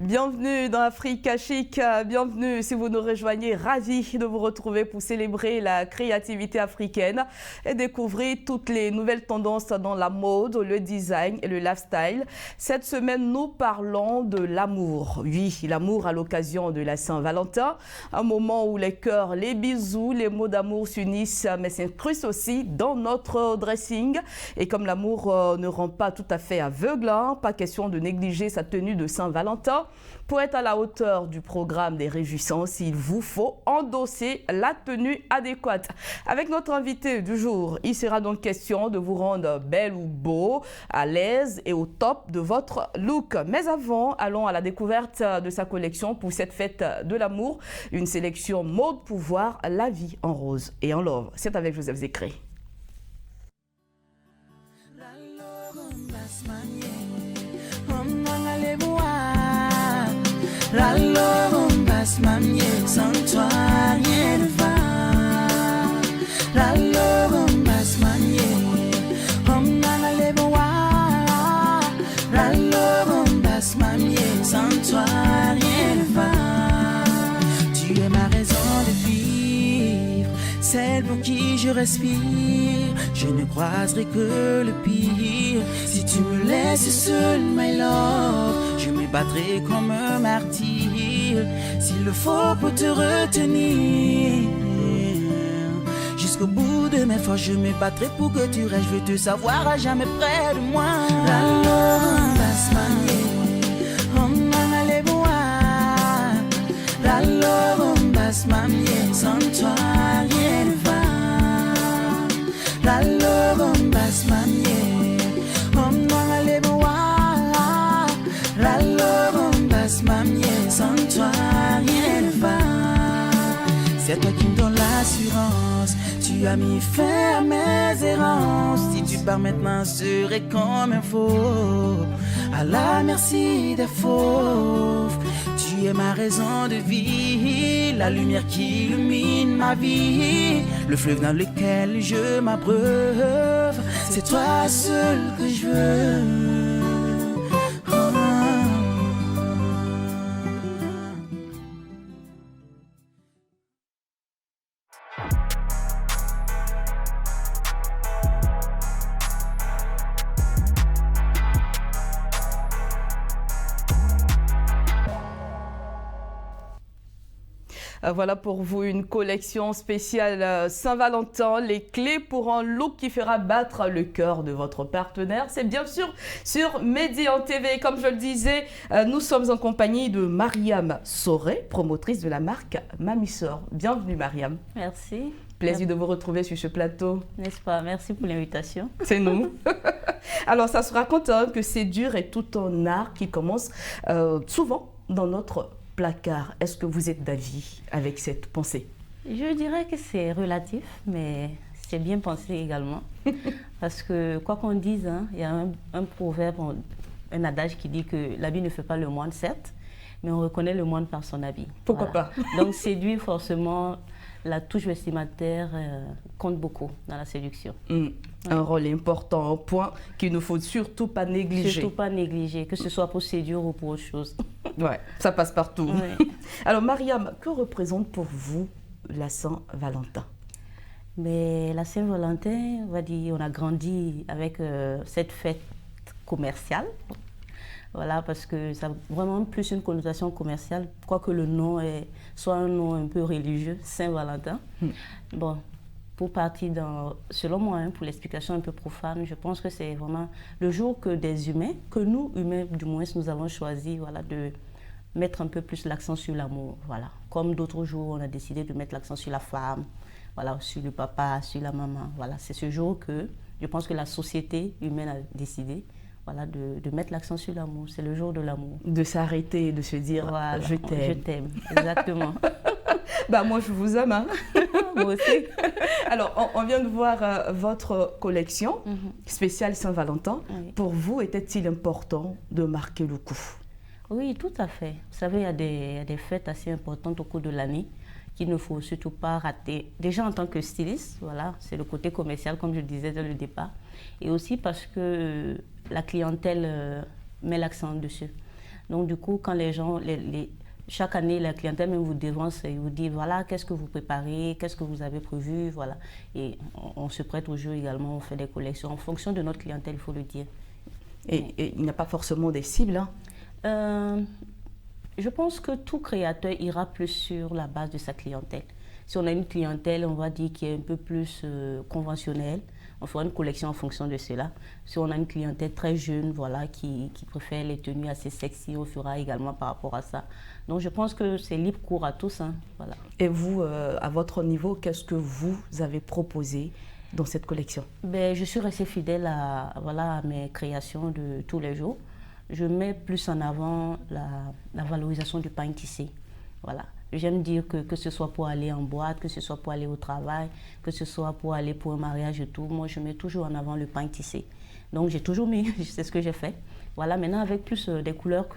Bienvenue dans Africa Chic, bienvenue si vous nous rejoignez, ravi de vous retrouver pour célébrer la créativité africaine et découvrir toutes les nouvelles tendances dans la mode, le design et le lifestyle. Cette semaine, nous parlons de l'amour. Oui, l'amour à l'occasion de la Saint-Valentin, un moment où les cœurs, les bisous, les mots d'amour s'unissent mais s'incrustent aussi dans notre dressing. Et comme l'amour ne rend pas tout à fait aveugle, pas question de négliger sa tenue de Saint-Valentin. Pour être à la hauteur du programme des réjouissances, il vous faut endosser la tenue adéquate. Avec notre invité du jour, il sera donc question de vous rendre belle ou beau, à l'aise et au top de votre look. Mais avant, allons à la découverte de sa collection pour cette fête de l'amour, une sélection mode pour voir la vie en rose et en love. C'est avec Joseph Zécré. Lalo mbas mamie sans toi rien ne va. Lalo mbas mamie nanga le boa. Lalo mbas mamie sans toi rien ne va. Tu es ma raison de vivre, celle pour qui je respire. Je ne croiserai que le pire. Si tu me laisses seul, my love, je me battrai comme un martyr. S'il le faut pour te retenir, jusqu'au bout de mes forces, je me battrai pour que tu restes. Je veux te savoir à jamais près de moi. Lalo mbas mamie, nanga le boa. Lalo mbas mamie, sans toi rien ne va. Lalo mbas mamie, nanga le boa. Lalo mbas mamie, sans toi rien ne va. C'est toi qui me donnes l'assurance. Tu as mis fin à mes errances. Si tu pars maintenant, je serai comme un faux, à la merci des fauves. Tu es ma raison de vie, la lumière qui illumine ma vie, le fleuve dans lequel je m'abreuve. C'est toi seul que je veux. Voilà pour vous une collection spéciale Saint-Valentin, les clés pour un look qui fera battre le cœur de votre partenaire. C'est bien sûr sur Médian TV. Comme je le disais, nous sommes en compagnie de Mariam Soré, promotrice de la marque Mamisor. Bienvenue Mariam. Merci. Plaisir de vous retrouver sur ce plateau. N'est-ce pas? Merci pour l'invitation. C'est nous. Alors ça se raconte que séduire est tout un art qui commence souvent dans notre placard. Est-ce que vous êtes d'avis avec cette pensée? Je dirais que c'est relatif, mais c'est bien pensé également. Parce que quoi qu'on dise, hein, il y a un proverbe, un adage qui dit que l'habit ne fait pas le moine, certes, mais on reconnaît le moine par son habit. Pourquoi voilà. pas? Donc séduire forcément, la touche vestimentaire compte beaucoup dans la séduction. Un rôle important, un point qu'il ne faut surtout pas négliger. Surtout pas négliger, que ce soit pour séduire ou pour autre chose. Ouais, ça passe partout. Ouais. Alors Mariam, que représente pour vous la Saint-Valentin? Mais la Saint-Valentin, on va dire, on a grandi avec cette fête commerciale. Voilà, parce que ça a vraiment plus une connotation commerciale, quoique le nom est soit un nom un peu religieux, Saint-Valentin. Bon, pour partir dans, selon moi, hein, pour l'explication un peu profane, je pense que c'est vraiment le jour que des humains, que nous, humains du moins, nous avons choisi, voilà, de mettre un peu plus l'accent sur l'amour. Voilà. Comme d'autres jours, on a décidé de mettre l'accent sur la femme, voilà, sur le papa, sur la maman. Voilà, c'est ce jour que je pense que la société humaine a décidé, voilà, de mettre l'accent sur l'amour. C'est le jour de l'amour. De s'arrêter, de se dire voilà, je t'aime. Je t'aime, exactement. Bah moi je vous aime. Hein. Moi aussi. Alors on vient de voir votre collection spéciale Saint-Valentin. Oui. Pour vous, était-il important de marquer le coup? Oui, tout à fait. Vous savez, il y a des fêtes assez importantes au cours de l'année qu'il ne faut surtout pas rater. Déjà en tant que styliste, voilà, c'est le côté commercial, comme je disais dès le départ. Et aussi parce que la clientèle met l'accent dessus. Donc du coup, quand les gens, chaque année, la clientèle même vous devance et vous dit, voilà, qu'est-ce que vous préparez, qu'est-ce que vous avez prévu, voilà. Et on se prête au jeu également, on fait des collections en fonction de notre clientèle, il faut le dire. Et il n'y a pas forcément des cibles, hein? Je pense que tout créateur ira plus sur la base de sa clientèle. Si on a une clientèle, on va dire, qui est un peu plus conventionnelle, on fera une collection en fonction de cela. Si on a une clientèle très jeune, voilà, qui préfère les tenues assez sexy, on fera également par rapport à ça. Donc je pense que c'est libre cours à tous, hein, voilà. Et vous, à votre niveau, qu'est-ce que vous avez proposé dans cette collection? Ben, je suis restée fidèle voilà, à mes créations de tous les jours. Je mets plus en avant la valorisation du pain tissé. Voilà. J'aime dire que ce soit pour aller en boîte, que ce soit pour aller au travail, que ce soit pour aller pour un mariage et tout, moi je mets toujours en avant le pain tissé. Donc j'ai toujours mis, c'est ce que j'ai fait. Voilà, maintenant avec plus des couleurs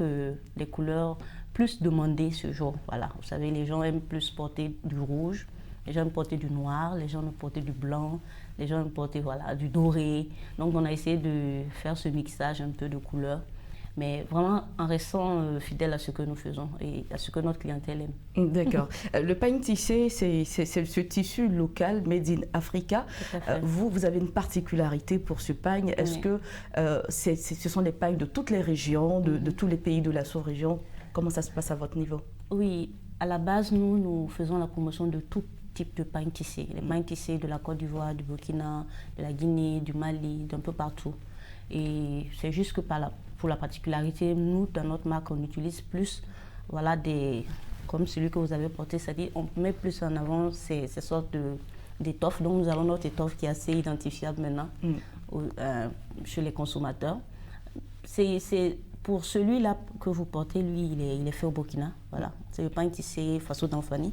plus demandées ce jour. Voilà. Vous savez, les gens aiment plus porter du rouge, les gens aiment porter du noir, les gens aiment porter du blanc, les gens aiment porter voilà, du doré. Donc on a essayé de faire ce mixage un peu de couleurs, mais vraiment en restant fidèle à ce que nous faisons et à ce que notre clientèle aime. D'accord. Le pain tissé, c'est ce tissu local, made in Africa. Vous avez une particularité pour ce pain. Est-ce que ce sont des pains de toutes les régions, de tous les pays de la sous-région? Comment ça se passe à votre niveau? Oui, à la base, nous faisons la promotion de tout type de pain tissé. Les pains tissés de la Côte d'Ivoire, du Burkina, de la Guinée, du Mali, d'un peu partout. Et c'est juste que pour la particularité, nous, dans notre marque, on utilise plus, voilà, comme celui que vous avez porté, c'est-à-dire on met plus en avant ces sortes d'étoffes. Donc nous avons notre étoffe qui est assez identifiable maintenant chez les consommateurs. Pour celui-là que vous portez, lui, il est fait au Burkina. Voilà. C'est le pain tissé Faso d'Anfani.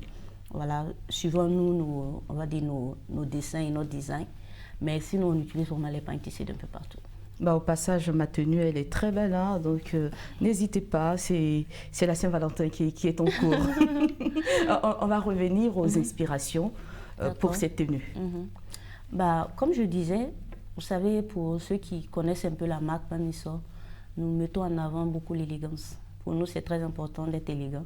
Voilà. Suivant nous, on va dire nos dessins et notre design. Mais sinon, on utilise vraiment les pains tissés d'un peu partout. Bah, au passage, ma tenue, elle est très belle, hein, donc n'hésitez pas, c'est la Saint-Valentin qui est en cours. On va revenir aux inspirations pour cette tenue. Bah, comme je disais, vous savez, pour ceux qui connaissent un peu la marque Mamiso, nous mettons en avant beaucoup l'élégance. Pour nous, c'est très important d'être élégant.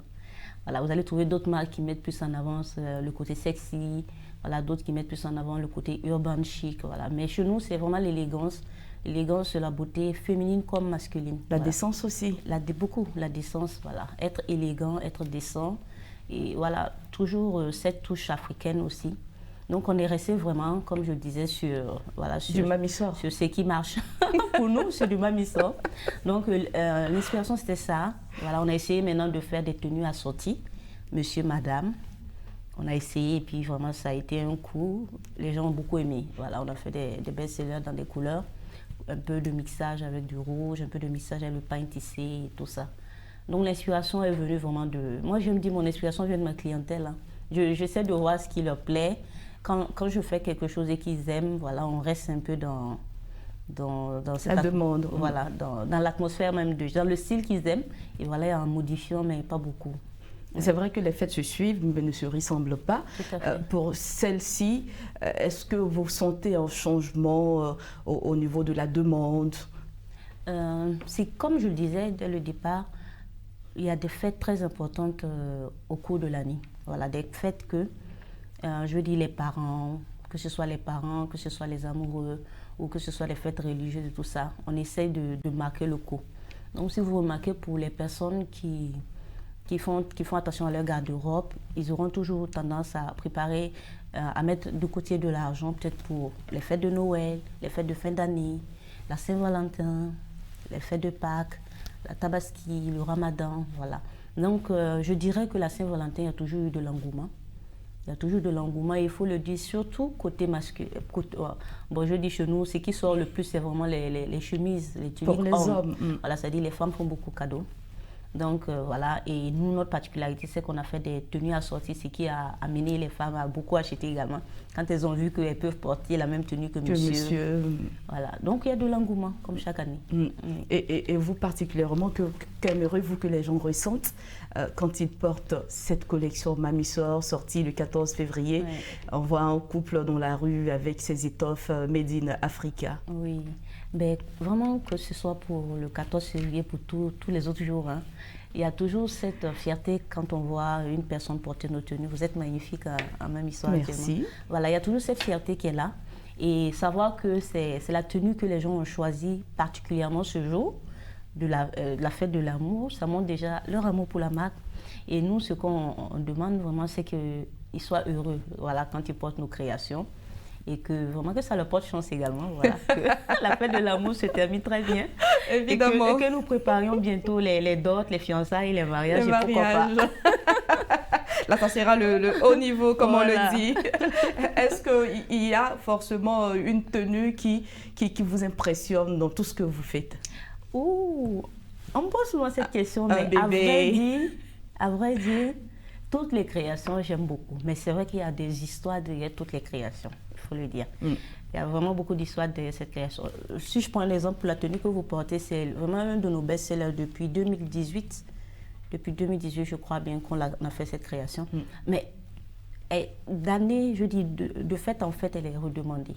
Voilà, vous allez trouver d'autres marques qui mettent plus en avant le côté sexy, voilà, d'autres qui mettent plus en avant le côté urban chic. Voilà. Mais chez nous, c'est vraiment l'élégance. L'élégance, la beauté féminine comme masculine. La décence aussi. Beaucoup, la décence, voilà. Être élégant, être décent. Et voilà, toujours cette touche africaine aussi. Donc on est resté vraiment, comme je disais, sur du Mamiso. Sur ce qui marche. Pour nous, c'est du Mamiso. Donc l'inspiration, c'était ça. Voilà, on a essayé maintenant de faire des tenues assorties, monsieur, madame. On a essayé et puis vraiment ça a été un coup. Les gens ont beaucoup aimé. Voilà, on a fait des best-sellers dans des couleurs. Un peu de mixage avec du rouge, un peu de mixage avec le pain tissé et tout ça. Donc l'inspiration est venue vraiment de... Moi, je me dis, mon inspiration vient de ma clientèle. Hein. J'essaie de voir ce qui leur plaît. Quand je fais quelque chose et qu'ils aiment, voilà, on reste un peu dans cette demande. Voilà, dans l'atmosphère même, dans le style qu'ils aiment. Et voilà, en modifiant, mais pas beaucoup. C'est vrai que les fêtes se suivent, mais ne se ressemblent pas. Pour celle-ci, est-ce que vous sentez un changement au niveau de la demande? C'est comme je le disais dès le départ, il y a des fêtes très importantes au cours de l'année. Voilà, des fêtes que, je veux dire, les parents, que ce soit les amoureux, ou que ce soit les fêtes religieuses et tout ça, on essaye de marquer le coup. Donc si vous remarquez, pour les personnes qui font attention à leur garde-robe, ils auront toujours tendance à préparer, à mettre de côté de l'argent, peut-être pour les fêtes de Noël, les fêtes de fin d'année, la Saint-Valentin, les fêtes de Pâques, la Tabaski, le Ramadan, voilà. Donc, je dirais que la Saint-Valentin, il y a toujours eu de l'engouement. Il y a toujours de l'engouement, il faut le dire, surtout côté masculin. Bon, je dis chez nous, ce qui sort le plus, c'est vraiment les chemises, les tuniques. Pour les hommes. Voilà, c'est-à-dire les femmes font beaucoup de cadeaux. Donc voilà, et nous, notre particularité, c'est qu'on a fait des tenues assorties, ce qui a amené les femmes à beaucoup acheter également, quand elles ont vu qu'elles peuvent porter la même tenue que monsieur. Voilà, donc il y a de l'engouement, comme chaque année. Et vous particulièrement, qu'aimeriez-vous que les gens ressentent quand ils portent cette collection Mamisor, sortie le 14 février? On voit un couple dans la rue avec ses étoffes Made in Africa. Oui. Ben, vraiment, que ce soit pour le 14 février, pour tous les autres jours, hein, il y a toujours cette fierté quand on voit une personne porter nos tenues. Vous êtes magnifique en Mamisor. Merci. Voilà, il y a toujours cette fierté qui est là. Et savoir que c'est la tenue que les gens ont choisie particulièrement ce jour, de la fête de l'amour, ça montre déjà leur amour pour la marque. Et nous, ce qu'on demande vraiment, c'est qu'ils soient heureux, voilà, quand ils portent nos créations. Et que vraiment que ça leur porte chance également, voilà, que la fête de l'amour se termine très bien. Évidemment. Et que nous préparions bientôt les dots, les fiançailles, les mariages, pourquoi pas. Là, ça sera le haut niveau, comme on le dit. Est-ce qu'il y a forcément une tenue qui vous impressionne dans tout ce que vous faites? Ouh, on me pose souvent cette question, mais à vrai dire, toutes les créations, j'aime beaucoup. Mais c'est vrai qu'il y a des histoires derrière toutes les créations, il faut le dire. Il y a vraiment beaucoup d'histoires derrière cette création. Si je prends l'exemple, la tenue que vous portez, c'est vraiment un de nos best-sellers depuis 2018. Depuis 2018, je crois bien qu'on a fait cette création. Mais d'année, je dis, de fait en fait, elle est redemandée.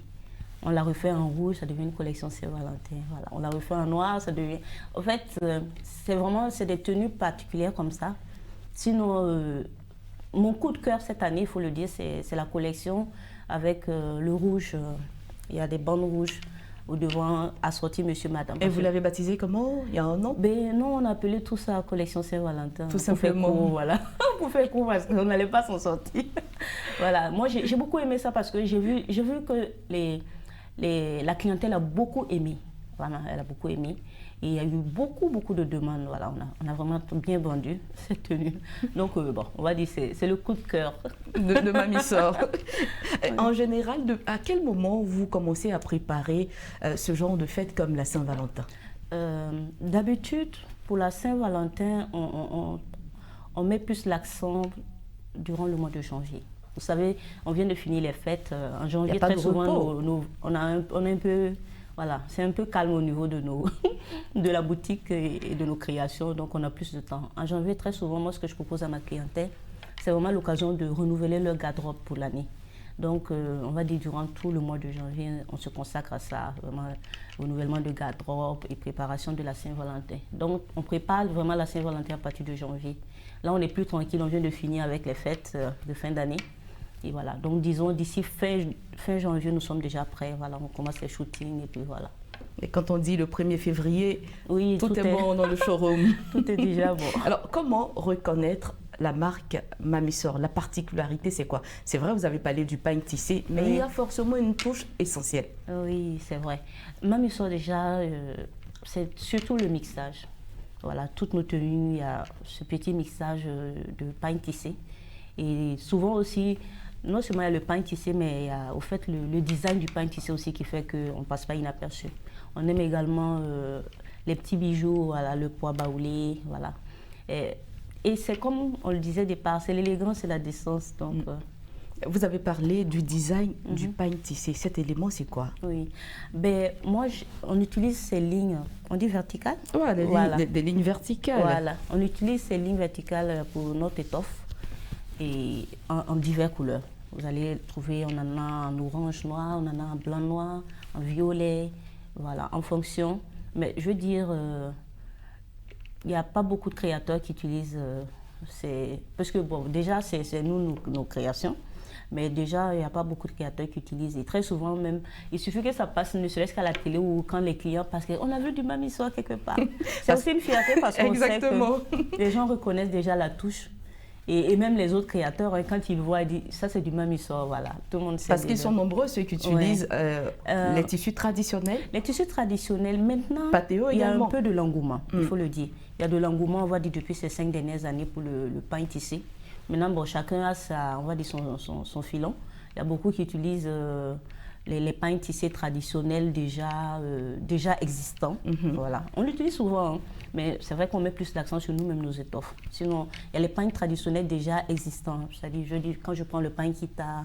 On l'a refait en rouge, ça devient une collection Saint-Valentin. Voilà. On l'a refait en noir, ça devient... En fait, c'est des tenues particulières comme ça. Sinon, mon coup de cœur cette année, il faut le dire, c'est la collection avec le rouge. Il y a des bandes rouges au devant assorties Monsieur, Madame. Et vous l'avez baptisé comment? Il y a un nom? Ben non, on a appelé tout ça collection Saint-Valentin. Tout simplement. Pour faire court, voilà. Pour faire court parce qu'on n'allait pas s'en sortir. Voilà. Moi, j'ai beaucoup aimé ça parce que j'ai vu que la clientèle a beaucoup aimé. Vraiment, elle a beaucoup aimé. Et il y a eu beaucoup de demandes. Voilà, on a vraiment bien vendu cette tenue. Donc, bon, on va dire c'est le coup de cœur de Mamisor. En général, à quel moment vous commencez à préparer ce genre de fête comme la Saint-Valentin? D'habitude, pour la Saint-Valentin, on met plus l'accent durant le mois de janvier. Vous savez, on vient de finir les fêtes. En janvier, très souvent, on a un peu... Voilà, c'est un peu calme au niveau de la boutique et de nos créations, donc on a plus de temps. En janvier, très souvent, moi, ce que je propose à ma clientèle, c'est vraiment l'occasion de renouveler leur garde-robe pour l'année. Donc, on va dire durant tout le mois de janvier, on se consacre à ça, vraiment renouvellement de garde-robe et préparation de la Saint-Valentin. Donc, on prépare vraiment la Saint-Valentin à partir de janvier. Là, on est plus tranquille, on vient de finir avec les fêtes de fin d'année. Et voilà, donc disons d'ici fin janvier, nous sommes déjà prêts. Voilà, on commence les shootings et puis voilà. Et quand on dit le 1er février, oui, tout est bon dans le showroom. Tout est déjà bon. Alors, comment reconnaître la marque Mamisor? La particularité, c'est quoi? C'est vrai, vous avez parlé du pain tissé, mais il y a forcément une touche essentielle. Oui, c'est vrai. Mamisor, déjà, c'est surtout le mixage. Voilà, toutes nos tenues, il y a ce petit mixage de pain tissé. Et souvent aussi, non seulement il y a le pain tissé, mais il y a au fait le design du pain tissé aussi qui fait qu'on ne passe pas inaperçu. On aime également les petits bijoux, voilà, le pois baoulé, voilà. Et c'est comme on le disait au départ, c'est l'élégance et la décence. Donc, Vous avez parlé du design du pain tissé. Cet élément, c'est quoi? Oui. Ben, moi, on utilise ces lignes, on dit verticales? Ouais, des lignes verticales. Voilà, on utilise ces lignes verticales pour notre étoffe. Et en diverses couleurs. Vous allez trouver, on en a en orange noir, on en a en blanc noir, en violet, voilà, en fonction. Mais je veux dire, il n'y a pas beaucoup de créateurs qui utilisent parce que bon, déjà c'est nos créations, mais déjà il n'y a pas beaucoup de créateurs qui utilisent. Et très souvent même, il suffit que ça passe ne serait-ce qu'à la télé ou quand les clients, parce qu'on a vu du Mamisor quelque part. C'est aussi une fierté parce qu'on sait que les gens reconnaissent déjà la touche. Et même les autres créateurs, quand ils voient, ils disent ça c'est du Mamisor, voilà. Tout le monde sait. Parce qu'ils sont nombreux ceux qui utilisent les tissus traditionnels. Les tissus traditionnels, maintenant, Patéo il y a également. un peu de l'engouement, il faut le dire. Il y a de l'engouement, on va dire, depuis ces 5 dernières années pour le pain tissé. Maintenant, bon, chacun a on va dire son filon. Il y a beaucoup qui utilisent les pains tissés traditionnels déjà existants. Voilà. On l'utilise souvent, hein. Mais c'est vrai qu'on met plus l'accent sur nous-mêmes, nos étoffes. Sinon, il y a les pagnes traditionnels déjà existants. C'est-à-dire, quand je prends le pagne Kita,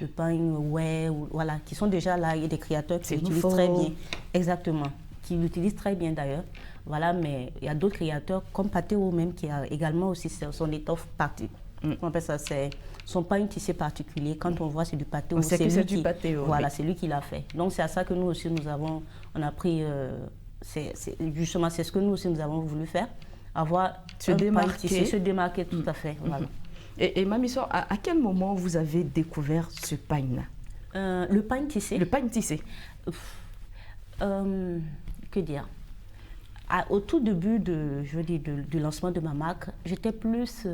le pagne ouais, voilà, qui sont déjà là, il y a des créateurs qui l'utilisent très bien. Exactement, qui l'utilisent très bien d'ailleurs. Voilà, mais il y a d'autres créateurs comme Patéo même qui a également aussi son étoffe particulière. On appelle ça, son pagne tissé particulier. Quand on voit c'est du Patéo, on sait que c'est du Patéo. Voilà, c'est lui qui l'a fait. Donc c'est à ça que nous aussi on a pris, justement c'est ce que nous aussi nous avons voulu faire, avoir se démarquer tout à fait. Voilà. Et Mami Soeur, à quel moment vous avez découvert ce pagne-là? Le pagne tissé. Le pagne tissé. Que dire? Au tout début du lancement de ma marque, j'étais plus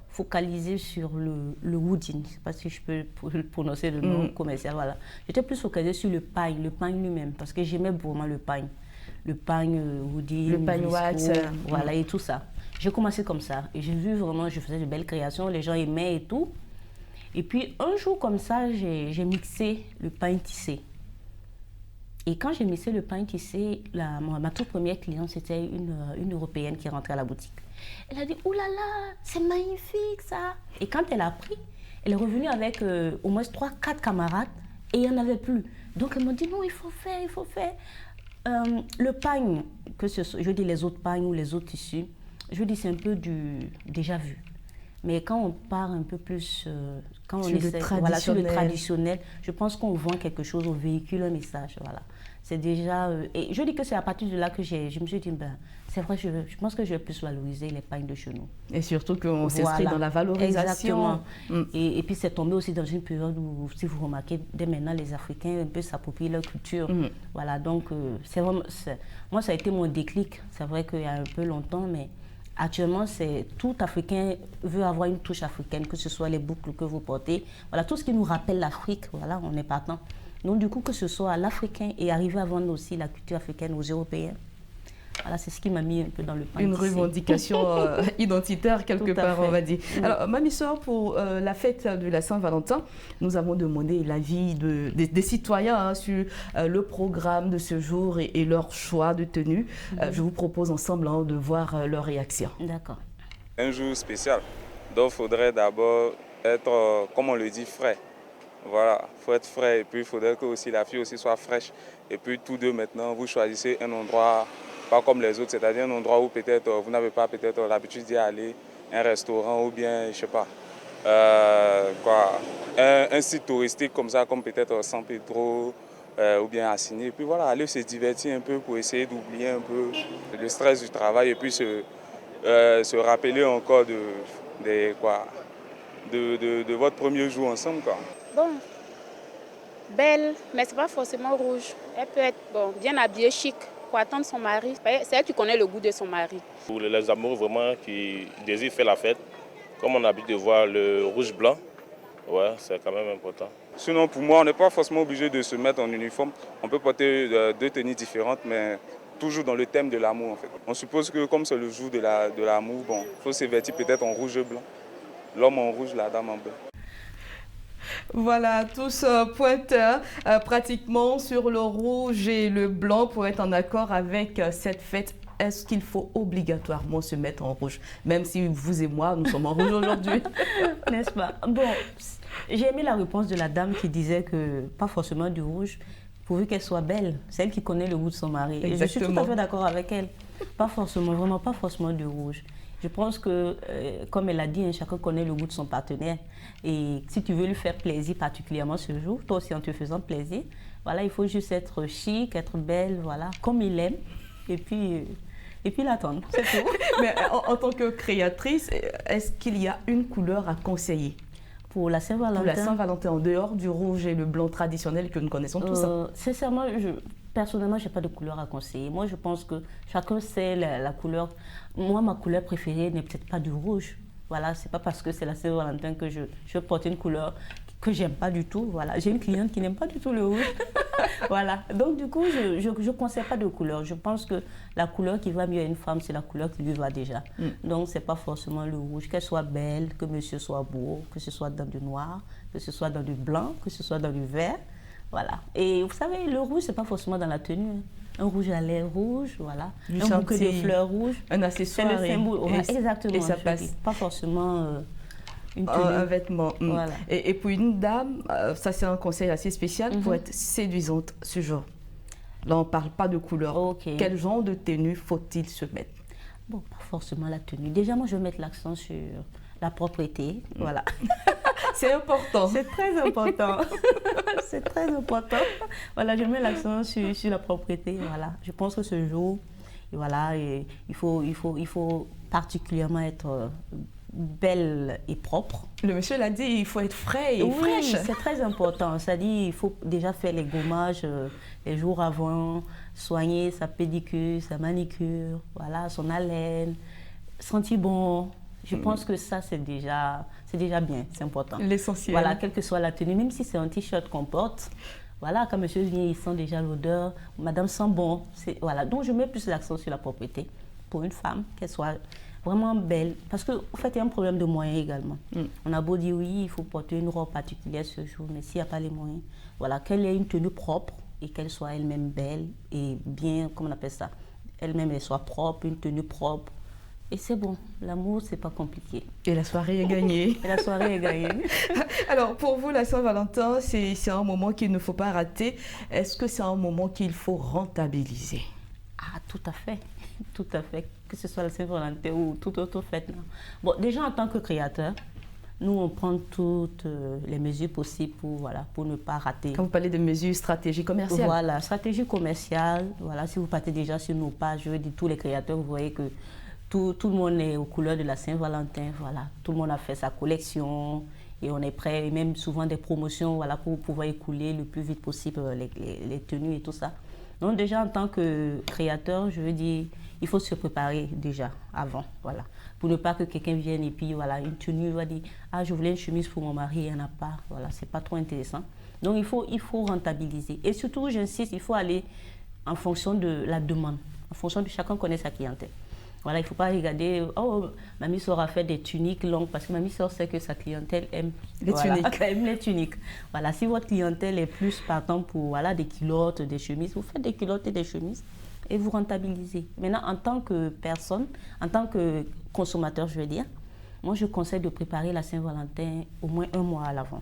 focalisée sur le wooding. Je ne sais pas si je peux prononcer le nom commercial. Voilà. J'étais plus focalisée sur le pagne lui-même, parce que j'aimais vraiment le pagne. Le pagne wooding, le pagne wax, voilà, et tout ça. J'ai commencé comme ça. Et j'ai vu vraiment, je faisais de belles créations, les gens aimaient et tout. Et puis un jour comme ça, j'ai mixé le pagne tissé. Et quand j'ai mixé le pagne tissé, ma toute première cliente, c'était une Européenne qui rentrait à la boutique. Elle a dit « Ouh là là, c'est magnifique ça !» Et quand elle a pris, elle est revenue avec au moins 3-4 camarades et il n'y en avait plus. Donc elle m'a dit « Non, il faut faire. » Le pagne, que ce soit, je dis les autres pagnes ou les autres tissus, je dis c'est un peu du déjà vu. Mais quand on part un peu plus, quand on essaie, voilà, sur le traditionnel, je pense qu'on vend quelque chose, on véhicule un message, voilà. C'est déjà, et je dis que c'est à partir de là que je me suis dit, c'est vrai, je pense que je vais plus valoriser les pagnes de chez nous. Et surtout qu'on s'inscrit dans la valorisation. Exactement. Et puis c'est tombé aussi dans une période où, si vous remarquez, dès maintenant les Africains un peu s'approprient leur culture. Voilà, donc c'est vraiment, moi ça a été mon déclic. C'est vrai qu'il y a un peu longtemps, mais actuellement, tout Africain veut avoir une touche africaine, que ce soit les boucles que vous portez. Voilà, tout ce qui nous rappelle l'Afrique, voilà, on est partant. Donc du coup, que ce soit l'Africain et arriver à vendre aussi la culture africaine aux Européens. Voilà, c'est ce qui m'a mis un peu dans le pain. Une revendication identitaire quelque part, on va dire. Alors, Mami Soeur, pour la fête de la Saint-Valentin, nous avons demandé l'avis des citoyens sur le programme de ce jour et leur choix de tenue. Je vous propose ensemble de voir leur réaction. D'accord. Un jour spécial, donc il faudrait d'abord être, comme on le dit, frais. Voilà, il faut être frais et puis il faudrait que aussi la fille aussi soit fraîche. Et puis tous deux maintenant, vous choisissez un endroit pas comme les autres, c'est-à-dire un endroit où peut-être vous n'avez pas peut-être l'habitude d'y aller, un restaurant ou bien, je sais pas, un site touristique comme ça, comme peut-être San Pedro ou bien Assigny. Et puis voilà, aller se divertir un peu pour essayer d'oublier un peu le stress du travail et puis se rappeler encore de votre premier jour ensemble, quoi. Bon, belle, mais c'est pas forcément rouge. Elle peut être bien habillée, chic, pour attendre son mari. C'est elle qui connaît le goût de son mari. Pour les amoureux vraiment qui désirent faire la fête, comme on a l'habitude de voir le rouge-blanc, ouais, c'est quand même important. Sinon, pour moi, on n'est pas forcément obligé de se mettre en uniforme. On peut porter deux tenues différentes, mais toujours dans le thème de l'amour, en fait. On suppose que comme c'est le jour de l'amour, il faut se vêtir peut-être en rouge et blanc. L'homme en rouge, la dame en blanc. Voilà, tous pointent pratiquement sur le rouge et le blanc pour être en accord avec cette fête. Est-ce qu'il faut obligatoirement se mettre en rouge? Même si vous et moi, nous sommes en rouge aujourd'hui. N'est-ce pas? Bon, j'ai aimé la réponse de la dame qui disait que pas forcément du rouge, pourvu qu'elle soit belle. C'est elle qui connaît le goût de son mari. Et je suis tout à fait d'accord avec elle. Pas forcément, vraiment pas forcément du rouge. Je pense que, comme elle a dit, chacun connaît le goût de son partenaire. Et si tu veux lui faire plaisir, particulièrement ce jour, toi aussi en te faisant plaisir, voilà, il faut juste être chic, être belle, voilà, comme il aime. Et puis l'attendre, c'est tout. Mais en tant que créatrice, est-ce qu'il y a une couleur à conseiller pour la Saint-Valentin? Pour la Saint-Valentin, en dehors du rouge et le blanc traditionnel que nous connaissons tous. Sincèrement, personnellement, je n'ai pas de couleur à conseiller. Moi, je pense que chacun sait la couleur. Moi, ma couleur préférée n'est peut-être pas du rouge. Voilà, c'est pas parce que c'est la Saint-Valentin que je porte une couleur que j'aime pas du tout. Voilà, j'ai une cliente qui n'aime pas du tout le rouge. Voilà, donc du coup, je conseille pas de couleur. Je pense que la couleur qui va mieux à une femme, c'est la couleur qui lui va déjà. Donc, c'est pas forcément le rouge. Qu'elle soit belle, que monsieur soit beau, que ce soit dans du noir, que ce soit dans du blanc, que ce soit dans du vert. Voilà. Et vous savez, le rouge, c'est pas forcément dans la tenue. un rouge à lèvres rouge, voilà, Juste un bouquet de fleurs rouges. Un C'est accessoire. le symbole, exactement. Et ça je passe. dis. Pas forcément une tenue. Un vêtement. Voilà. Et pour une dame, ça c'est un conseil assez spécial pour Mhm. être séduisante ce jour. Là, on ne parle pas de couleur. Ok. Quel genre de tenue faut-il se mettre? Bon, pas forcément la tenue. Déjà, moi, je vais mettre l'accent sur la propreté. Voilà. C'est important. C'est très important. C'est très important. Voilà, je mets l'accent sur la propreté. Voilà. Je pense que ce jour, voilà, il faut particulièrement être belle et propre. Le monsieur l'a dit, il faut être frais et Oui, fraîche. c'est très important. C'est-à-dire il faut déjà faire les gommages les jours avant, soigner sa pédicure, sa manicure, voilà, son haleine, sentir bon. Je pense que ça, c'est déjà bien, c'est important. L'essentiel. Voilà, quelle que soit la tenue, même si c'est un t-shirt qu'on porte, voilà, quand monsieur vient, il sent déjà l'odeur, madame sent bon. Voilà. Donc, je mets plus l'accent sur la propreté pour une femme, qu'elle soit vraiment belle. Parce qu'en fait, il y a un problème de moyens également. On a beau dire oui, il faut porter une robe particulière ce jour, mais s'il n'y a pas les moyens, voilà, qu'elle ait une tenue propre et qu'elle soit elle-même belle et bien, comment on appelle ça, elle-même, elle soit propre, une tenue propre. Et c'est bon, l'amour, c'est pas compliqué. Et la soirée est gagnée. Et la soirée est gagnée. Alors, pour vous, la Saint-Valentin, c'est un moment qu'il ne faut pas rater. Est-ce que c'est un moment qu'il faut rentabiliser? Ah, tout à fait. Tout à fait. Que ce soit la Saint-Valentin ou toute autre fête. Non. Bon, déjà, en tant que créateur, nous, on prend toutes les mesures possibles pour ne pas rater. Quand vous parlez de mesures, stratégies commerciales. Voilà, stratégie commerciale. Voilà, si vous partez déjà sur nos pages, je veux dire, tous les créateurs, vous voyez que tout le monde est aux couleurs de la Saint-Valentin. Voilà, tout le monde a fait sa collection et on est prêt. Et même souvent des promotions, voilà, pour pouvoir écouler le plus vite possible les tenues et tout ça. Donc déjà, en tant que créateur, je veux dire, il faut se préparer déjà avant, voilà. Pour ne pas que quelqu'un vienne et puis, voilà, une tenue, va dire, ah, je voulais une chemise pour mon mari, il n'y en a pas. Voilà, c'est pas trop intéressant. Donc, il faut rentabiliser. Et surtout, j'insiste, il faut aller en fonction de la demande, en fonction de chacun connaît sa clientèle. Voilà, il ne faut pas regarder, oh, Mamie Sœur a fait des tuniques longues parce que Mamie Sœur sait que sa clientèle aime les tuniques. Aime les tuniques. Voilà, si votre clientèle est plus partant pour voilà, des culottes, des chemises, vous faites des culottes et des chemises et vous rentabilisez. Maintenant, en tant que personne, en tant que consommateur, je veux dire, moi je conseille de préparer la Saint-Valentin au moins 1 mois à l'avant.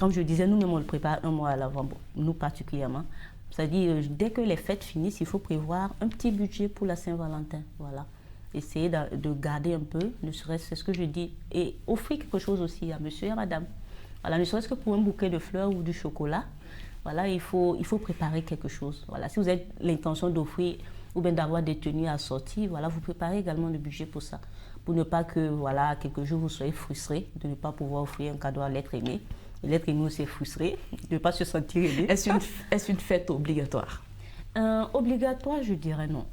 Comme je disais, nous-mêmes on le prépare 1 mois à l'avant, bon, nous particulièrement. C'est-à-dire, dès que les fêtes finissent, il faut prévoir un petit budget pour la Saint-Valentin. Voilà. Essayer de garder un peu, ne serait-ce, c'est ce que je dis, et offrir quelque chose aussi à monsieur et à madame. Voilà, ne serait-ce que pour un bouquet de fleurs ou du chocolat, voilà, il faut préparer quelque chose. Voilà, si vous avez l'intention d'offrir ou bien d'avoir des tenues assorties, voilà, vous préparez également le budget pour ça. Pour ne pas que, voilà, quelques jours vous soyez frustrés de ne pas pouvoir offrir un cadeau à l'être aimé. Et l'être aimé aussi est frustré de ne pas se sentir aimé. Est-ce une fête obligatoire? Obligatoire, je dirais non.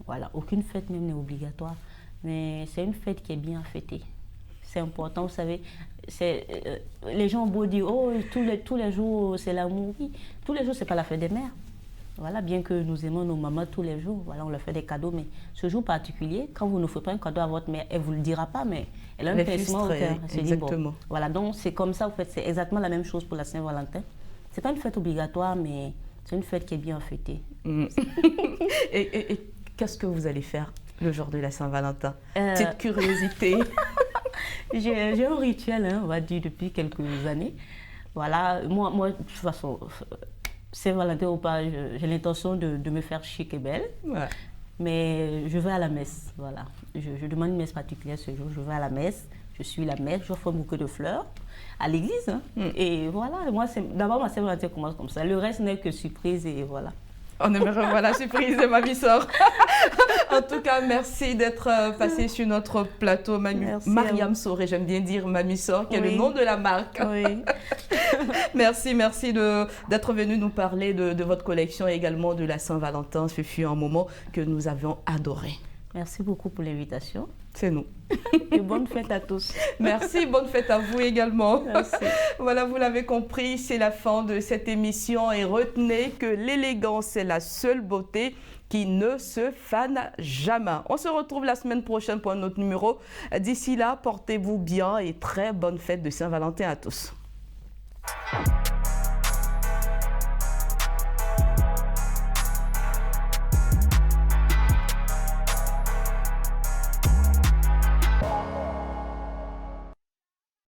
Voilà, aucune fête même n'est obligatoire. Mais c'est une fête qui est bien fêtée. C'est important, vous savez. Les gens ont beau dire, oh, tous les jours, c'est l'amour. Oui, tous les jours, ce n'est pas la fête des mères. Voilà, bien que nous aimons nos mamans tous les jours, voilà, on leur fait des cadeaux, mais ce jour particulier, quand vous ne faites pas un cadeau à votre mère, elle ne vous le dira pas, mais elle a un pincement au cœur. Exactement. Bon, voilà, donc c'est comme ça, en fait, c'est exactement la même chose pour la Saint-Valentin. Ce n'est pas une fête obligatoire, mais c'est une fête qui est bien fêtée. Et qu'est-ce que vous allez faire le jour de la Saint-Valentin? Petite curiosité. J'ai un rituel, hein, on va dire, depuis quelques années. Voilà, moi de toute façon, Saint-Valentin ou pas, j'ai l'intention de me faire chic et belle. Ouais. Mais je vais à la messe, voilà. Je demande une messe particulière ce jour, je vais à la messe, je suis la messe, j'offre un bouquet de fleurs à l'église. Hein. Et voilà, moi, d'abord ma Saint-Valentin commence comme ça. Le reste n'est que surprise et voilà. On aimerait voir la surprise de Mamie Sœur. En tout cas, merci d'être passé sur notre plateau. Mariam Soré, j'aime bien dire Mamie Sœur, qui est le nom de la marque. Oui. Merci d'être venu nous parler de votre collection et également de la Saint-Valentin. Ce fut un moment que nous avions adoré. Merci beaucoup pour l'invitation. C'est nous. Et bonne fête à tous. Merci, bonne fête à vous également. Merci. Voilà, vous l'avez compris, c'est la fin de cette émission et retenez que l'élégance est la seule beauté qui ne se fane jamais. On se retrouve la semaine prochaine pour un autre numéro. D'ici là, portez-vous bien et très bonne fête de Saint-Valentin à tous.